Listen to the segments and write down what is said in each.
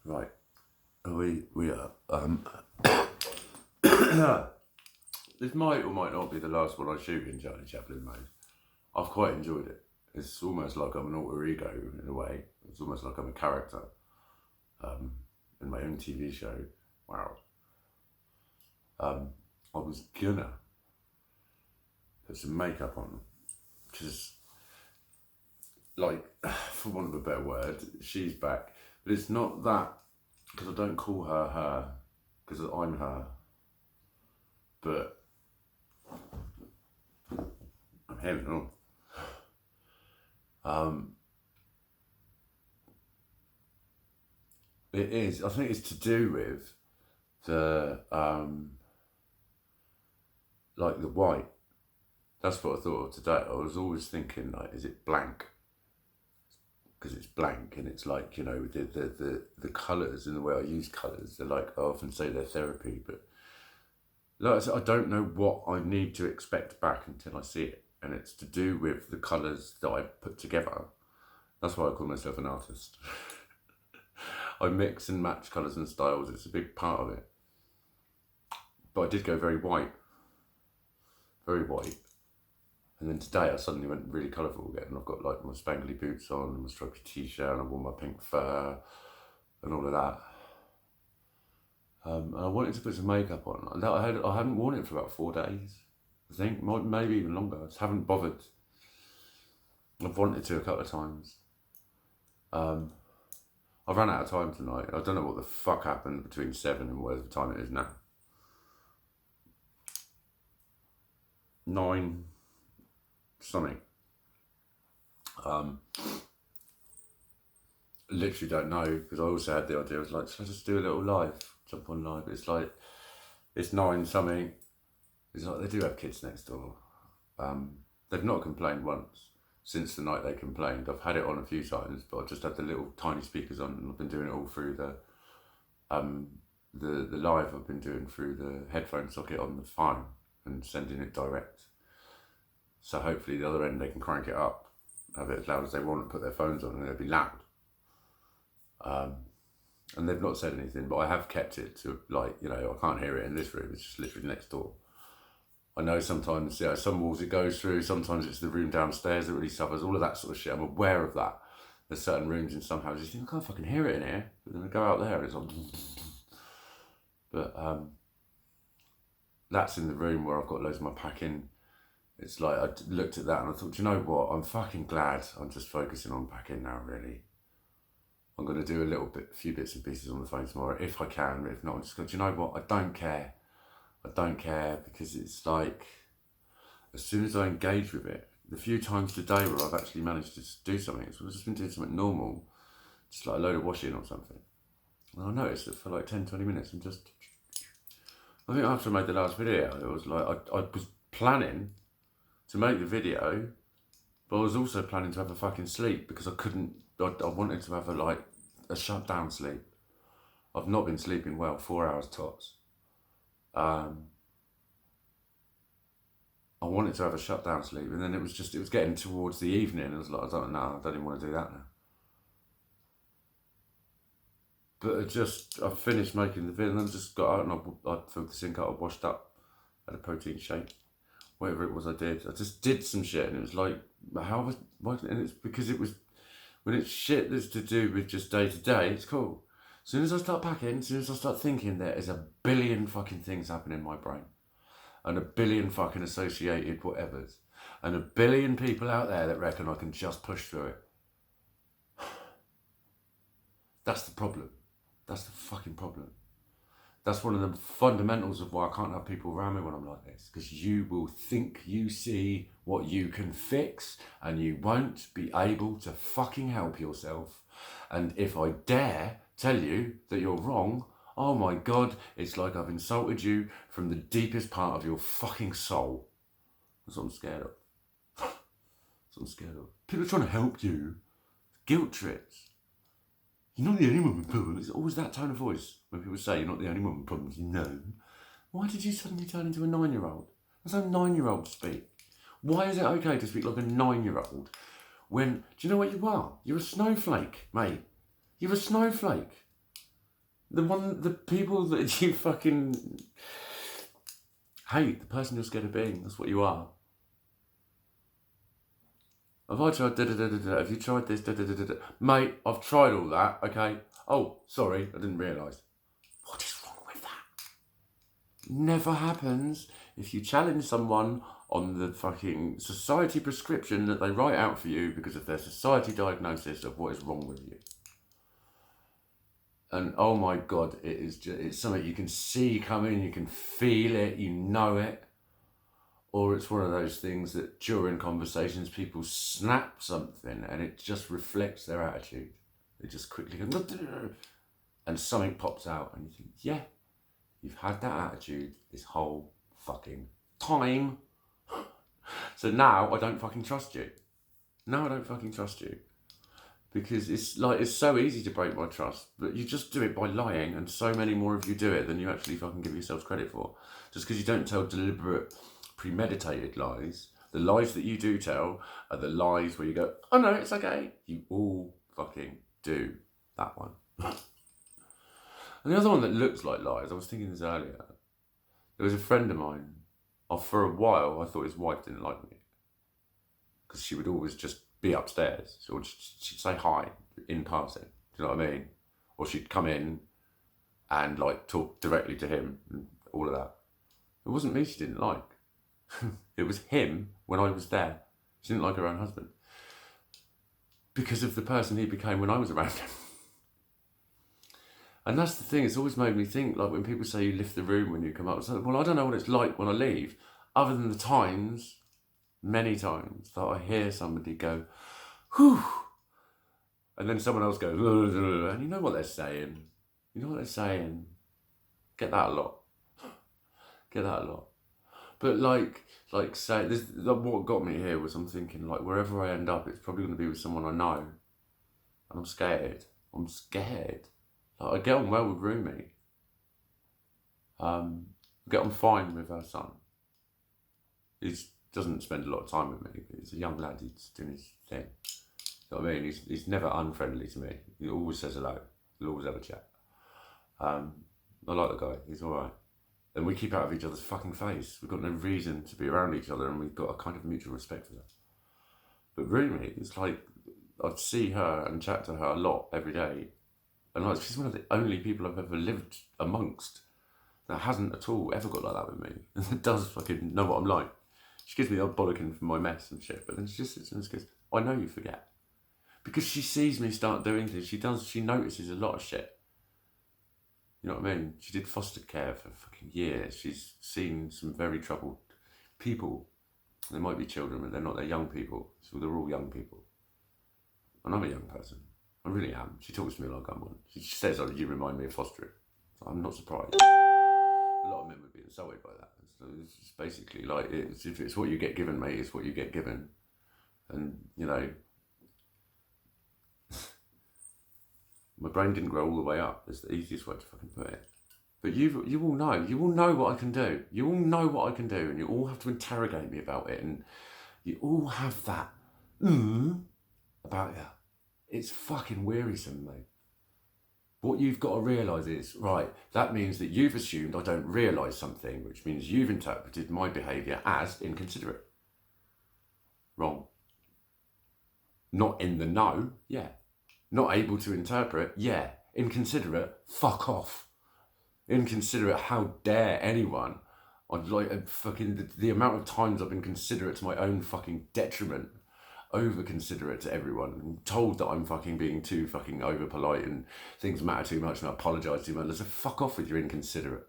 Right. We are. This might or might not be the last one I shoot in Charlie Chaplin mode. I've quite enjoyed it. It's almost like I'm an alter ego in a way. It's almost like I'm a character in my own TV show. Wow. I was gonna put some makeup on because, like, for want of a better word, she's back. But it's not that, because I don't call her her, because I'm her. But I'm him. It is. I think it's to do with the like the white. That's what I thought of today. I was always thinking, like, is it blank? Because it's blank, and it's like, you know, the colours and the way I use colours. They're like, I often say they're therapy, but like I said, I don't know what I need to expect back until I see it, and it's to do with the colours that I put together. That's why I call myself an artist. I mix and match colours and styles. It's a big part of it. But I did go very white. Very white. And then today I suddenly went really colourful again. I've got like my spangly boots on and my stripy t-shirt, and I wore my pink fur and all of that. And I wanted to put some makeup on. I hadn't worn it for about 4 days. I think, maybe even longer. I just haven't bothered. I've wanted to a couple of times. I've run out of time tonight. I don't know what the fuck happened between 7 and whatever time it is now. 9 something. Literally don't know, because I also had the idea, I was like, should I just do a little live? Jump on live. It's like, it's 9 something. It's like, they do have kids next door. They've not complained once since the night they complained. I've had it on a few times, but I've just had the little tiny speakers on, and I've been doing it all through the live I've been doing through the headphone socket on the phone and sending it direct. So hopefully the other end they can crank it up, have it as loud as they want, and put their phones on, and it'll be loud. And they've not said anything, but I have kept it to, like, you know, I can't hear it in this room, it's just literally next door. I know sometimes, yeah, some walls it goes through, sometimes it's the room downstairs that really suffers, all of that sort of shit. I'm aware of that. There's certain rooms in some houses, you think, I can't fucking hear it in here. But then I go out there and it's like, but that's in the room where I've got loads of my packing. It's like, I looked at that and I thought, do you know what? I'm fucking glad I'm just focusing on packing now, really. I'm going to do a few bits and pieces on the phone tomorrow, if I can. If not, I'm just going to, do you know what? I don't care. I don't care, because it's like, as soon as I engage with it, the few times today where I've actually managed to do something, I've just been doing something normal, just like a load of washing or something. And I noticed that for like 10-20 minutes, I'm just, I think after I made the last video, it was like, I was planning to make the video, but I was also planning to have a fucking sleep, because I couldn't, I wanted to have a shutdown sleep. I've not been sleeping well, 4 hours tops. I wanted to have a shutdown sleep, and then it was getting towards the evening. I was like, I don't even want to do that now. But I finished making the video, and I just got out and I filled the sink out, I washed up, had a protein shake, whatever it was I did. I just did some shit, and it was like, and it's because it was, when it's shit that's to do with just day to day, it's cool. As soon as I start packing, as soon as I start thinking, there is a billion fucking things happening in my brain. And a billion fucking associated whatevers. And a billion people out there that reckon I can just push through it. That's the problem. That's the fucking problem. That's one of the fundamentals of why I can't have people around me when I'm like this. Because you will think you see what you can fix, and you won't be able to fucking help yourself. And if I dare tell you that you're wrong, oh my God, it's like I've insulted you from the deepest part of your fucking soul. That's what I'm scared of. That's what I'm scared of. People are trying to help you. Guilt trips. You're not the only one with problems. It's always that tone of voice when people say you're not the only one with problems. No. Why did you suddenly turn into a 9-year-old? That's how 9-year-olds speak. Why is it okay to speak like a 9-year-old when, do you know what you are? You're a snowflake, mate. You're a snowflake. The people that you fucking hate, the person you're scared of being, that's what you are. Have I tried da-da-da-da-da? Have you tried this da-da-da-da-da? Mate, I've tried all that, okay? Oh, sorry, I didn't realise. What is wrong with that? Never happens if you challenge someone on the fucking society prescription that they write out for you because of their society diagnosis of what is wrong with you. And oh my God, it's something you can see coming, you can feel it, you know it. Or it's one of those things that during conversations people snap something and it just reflects their attitude. They just quickly go, and something pops out and you think, yeah, you've had that attitude this whole fucking time. So now I don't fucking trust you. Now I don't fucking trust you. Because it's so easy to break my trust, but you just do it by lying, and so many more of you do it than you actually fucking give yourselves credit for. Just because you don't tell deliberate, premeditated lies, the lies that you do tell are the lies where you go, oh no, it's okay. You all fucking do that one. And the other one that looks like lies, I was thinking this earlier. There was a friend of mine, for a while I thought his wife didn't like me. Because she would always just be upstairs, or she'd say hi in passing. Do you know what I mean? Or she'd come in and like talk directly to him and all of that. It wasn't me she didn't like. It was him when I was there. She didn't like her own husband because of the person he became when I was around him. And that's the thing. It's always made me think, like when people say you lift the room when you come up. It's like, well, I don't know what it's like when I leave, other than the times. Many times that I hear somebody go, whew, and then someone else goes, and you know what they're saying. You know what they're saying. Get that a lot. Get that a lot. But like say, this, what got me here was I'm thinking, like, wherever I end up, it's probably going to be with someone I know. And I'm scared. I'm scared. Like, I get on well with Rumi. I get on fine with her son. He's doesn't spend a lot of time with me. He's a young lad, he's doing his thing. You know what I mean? He's never unfriendly to me. He always says hello. He'll always have a chat. I like the guy, he's alright. And we keep out of each other's fucking face. We've got no reason to be around each other and we've got a kind of mutual respect for that. But Rumi, it's like, I'd see her and chat to her a lot every day. And like, she's one of the only people I've ever lived amongst that hasn't at all ever got like that with me. And that does fucking know what I'm like. She gives me the odd bollocking from my mess and shit, but then she just sits and goes, I know you forget. Because she sees me start doing things, she notices a lot of shit. You know what I mean? She did foster care for fucking years. She's seen some very troubled people. They might be children, but they're young people. So they're all young people. And I'm a young person. I really am. She talks to me like I'm one. She says, oh, you remind me of fostering. So I'm not surprised. A lot of men would be insulted by that. So it's basically like, if it's what you get given, mate, it's what you get given. And, you know, my brain didn't grow all the way up. That's the easiest way to fucking put it. But you all know what I can do. You all know what I can do, and you all have to interrogate me about it, and you all have that about you. It's fucking wearisome, mate. What you've got to realise is, right, that means that you've assumed I don't realise something, which means you've interpreted my behaviour as inconsiderate. Wrong. Not in the know, yeah. Not able to interpret, yeah. Inconsiderate, fuck off. Inconsiderate, how dare anyone. I'd like fucking the amount of times I've been considerate to my own fucking detriment. Over considerate to everyone. I'm told that I'm fucking being too fucking over polite and things matter too much and I apologise too much. Let's fuck off with your inconsiderate.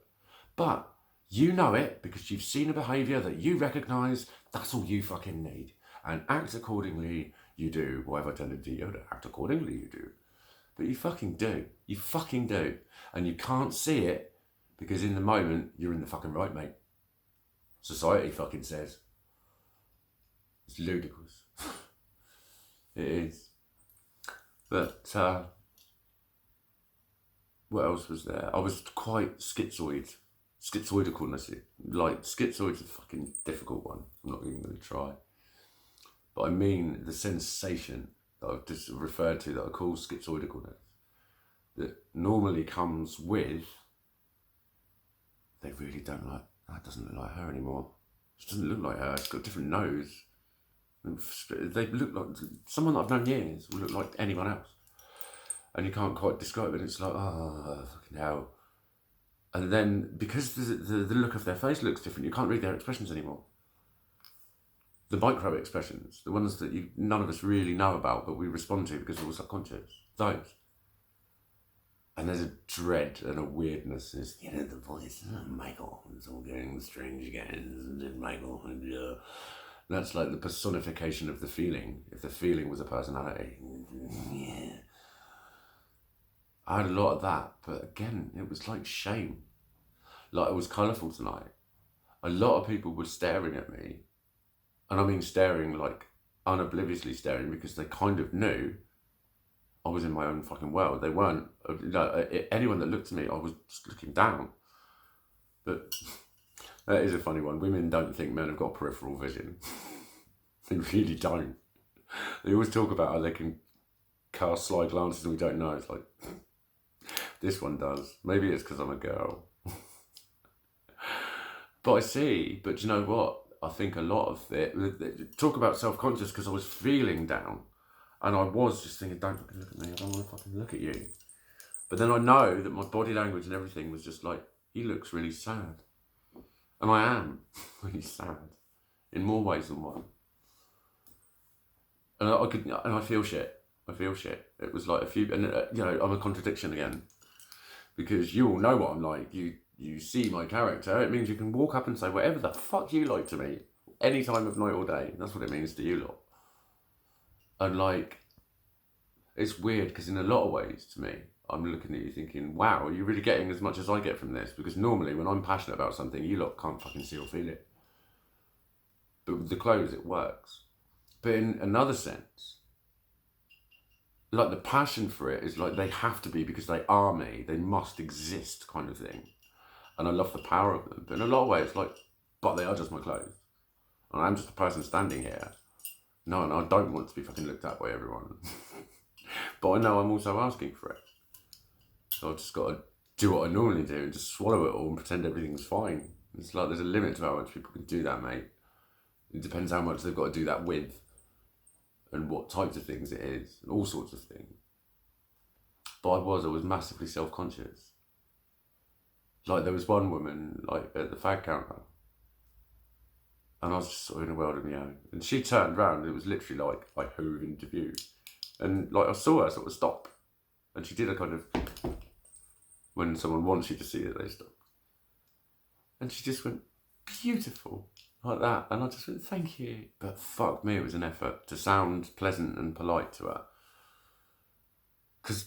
But you know it because you've seen a behaviour that you recognise. That's all you fucking need. And act accordingly, you do. Why have I tended to Yoda? Act accordingly, you do. But you fucking do. You fucking do. And you can't see it because in the moment, you're in the fucking right, mate. Society fucking says. It's ludicrous. It is. But, what else was there? I was quite schizoid. Schizoidalness. Like, schizoid's a fucking difficult one. I'm not even going to try. But I mean the sensation that I've just referred to that I call schizoidalness. That normally comes with, they really don't like, that doesn't look like her anymore. She doesn't look like her, she's got a different nose. They look like, someone that I've known years will look like anyone else. And you can't quite describe it, it's like, oh, fucking hell. And then, because the look of their face looks different, you can't read their expressions anymore. The micro expressions, the ones that none of us really know about, but we respond to because we're subconscious, those. And there's a dread and a weirdness. It's, you know, the voice, Michael, it's all going strange again, isn't it, Michael? And, that's like the personification of the feeling. If the feeling was a personality. Yeah. I had a lot of that, but again, it was like shame. Like, it was colourful tonight. A lot of people were staring at me. And I mean staring, like, unobliviously staring, because they kind of knew I was in my own fucking world. They weren't, anyone that looked at me, I was just looking down. But that is a funny one. Women don't think men have got peripheral vision. They really don't. They always talk about how they can cast sly glances and we don't know. It's like, this one does. Maybe it's because I'm a girl. But I see, but you know what? I think a lot of it, talk about self-conscious, because I was feeling down. And I was just thinking, don't fucking look at me, I don't want to fucking look at you. But then I know that my body language and everything was just like, he looks really sad. And I am really sad, in more ways than one. And I feel shit. I feel shit. It was like you know, I'm a contradiction again. Because you all know what I'm like. You see my character, it means you can walk up and say whatever the fuck you like to me, any time of night or day. That's what it means to you lot. And like, it's weird, because in a lot of ways to me, I'm looking at you thinking, wow, are you really getting as much as I get from this? Because normally when I'm passionate about something, you lot can't fucking see or feel it. But with the clothes, it works. But in another sense, like, the passion for it is like, they have to be, because they are me, they must exist, kind of thing. And I love the power of them. But in a lot of ways, it's like, but they are just my clothes. And I'm just a person standing here. No, and I don't want to be fucking looked at by everyone. But I know I'm also asking for it. So I've just got to do what I normally do and just swallow it all and pretend everything's fine. It's like, there's a limit to how much people can do that, mate. It depends how much they've got to do that with. And what types of things it is. And all sorts of things. But I was massively self-conscious. Like, there was one woman, like, at the fag counter. And I was just sort of in a world of my own. And she turned around, and it was literally like who interviewed. And like, I saw her sort of stop. And she did a kind of, when someone wants you to see it, they stop. And she just went, beautiful, like that. And I just went, thank you. But fuck me, it was an effort to sound pleasant and polite to her. Because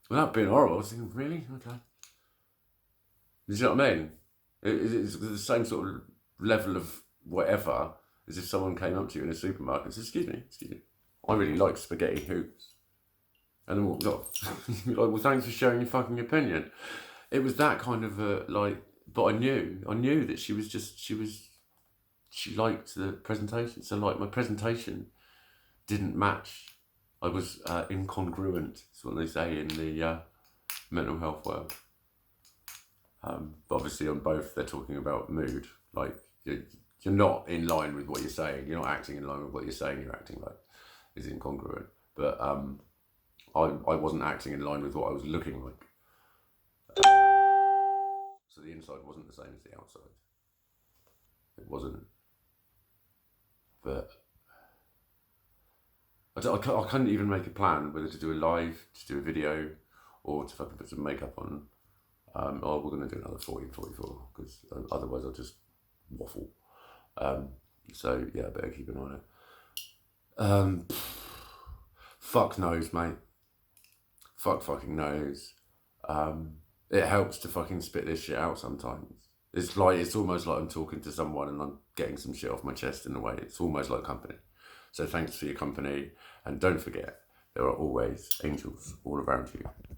without being horrible, I was thinking, really? Okay. Do you know what I mean? It's the same sort of level of whatever as if someone came up to you in a supermarket and said, excuse me, I really like spaghetti hoops. And then walked off. You're like, well, thanks for sharing your fucking opinion. It was that kind of like, but I knew that she liked the presentation. So like, my presentation didn't match. I was incongruent, is what they say in the mental health world. But obviously on both, they're talking about mood. Like, you're not in line with what you're saying. You're not acting in line with what you're saying. You're acting like is incongruent. But I wasn't acting in line with what I was looking like. So the inside wasn't the same as the outside. It wasn't. But I couldn't even make a plan whether to do a live, to do a video, or to fucking put some makeup on. Or we're going to do another 40 and 44, because otherwise I'll just waffle. So yeah, I better keep an eye on it. Fuck knows, mate. Fuck fucking knows. It helps to fucking spit this shit out sometimes. It's almost like I'm talking to someone and I'm getting some shit off my chest in a way. It's almost like company. So thanks for your company, and don't forget, there are always angels all around you.